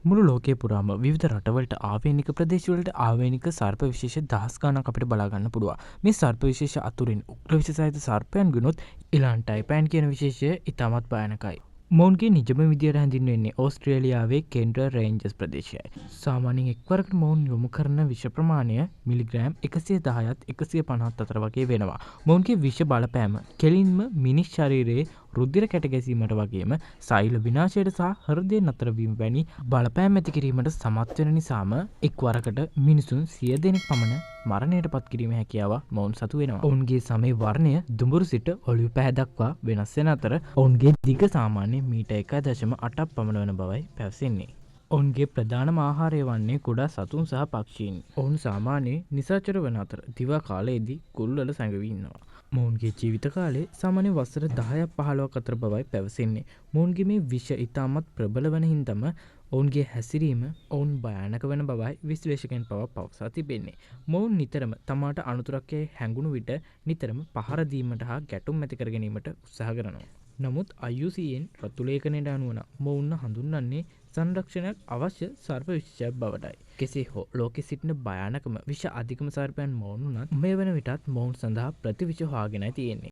මුළු ලෝකයේ පුරාම විවිධ රටවලට ආවේනික ප්‍රදේශවලට ආවේනික සර්ප විශේෂ දහස් ගණනක් අපිට බලා ගන්න පුළුවන්. මේ සර්ප විශේෂ අතුරින් උග්‍ර විෂ සහිත සර්පයන් ගුණොත් ඉලාන්ටයිපෑන් කියන විශේෂය ඉතාමත් භයානකයි. මොවුන්ගේ නිජම විදියට හැඳින්වෙන්නේ ඕස්ට්‍රේලියාවේ කේන්ද්‍ර රේන්ජර්ස් ප්‍රදේශයයි. සාමාන්‍යයෙන් එක්වරකට මොවුන් යොමු කරන විෂ ප්‍රමාණය මිලිග්‍රෑම් 110ත් 150ත් අතර වගේ වෙනවා. මොවුන්ගේ විෂ බලපෑම කෙලින්ම මිනිස් ශරීරයේ රුධිර කැට ගැසීමට වගේම සෛල විනාශයට සහ හෘදය නතර වීම වැනි බලපෑම් ඇති කිරීමට සමත් වෙන නිසාම එක්වරකට මිනිසුන් 100 දෙනෙක් පමණ මරණයට පත් කිරීම හැකියාව මොවුන් සතු වෙනවා. ඔවුන්ගේ සමේ වර්ණය දුඹුරු සිට ඔලිව් පැහැ දක්වා වෙනස් වෙන අතර ඔවුන්ගේ දිග සාමාන්‍ය මීටර් 1.8ක් පමණ වන බවයි පැවසෙන්නේ. ඔවුන්ගේ ප්‍රධානම ආහාරය වන්නේ කුඩා සතුන් සහ පක්ෂීන්. ඔවුන් සාමාන්‍යයෙන් නිසාචර වන අතර දිවා කාලයේදී කුල්වල සැඟවී ඉන්නවා. මොවුන්ගේ ජීවිත කාලය සාමාන්‍ය වසර 10ක් 15ක් අතර බවයි පැවසෙන්නේ. මොවුන්ගේ මේ විෂ ඉතාමත් ප්‍රබල වන හින්දාම ඔවුන්ගේ හැසිරීම ඔවුන් භයානක වන බවයි විශ්ලේෂකයන් පවසා තිබෙන්නේ. මොවුන් නිතරම තමාට අනතුරක් යැයි හැඟුණු විට නිතරම පහර දීමට හා ගැටුම් ඇති කර ගැනීමට උත්සාහ කරනවා. නමුත් IUCN රතු ලේඛනයට අනුව මොවුන් හඳුන්වන්නේ සංරක්ෂණයක් අවශ්‍ය සර්ප විශේෂයක් බවටයි. කෙසේ හෝ ලෝකෙ සිටින භයානකම විෂ අධිකම සර්පයන් මොවුන් වුණත් මේ වන විටත් මොවුන් සඳහා ප්‍රතිවිෂ හොයාගෙනයි තියෙන්නේ.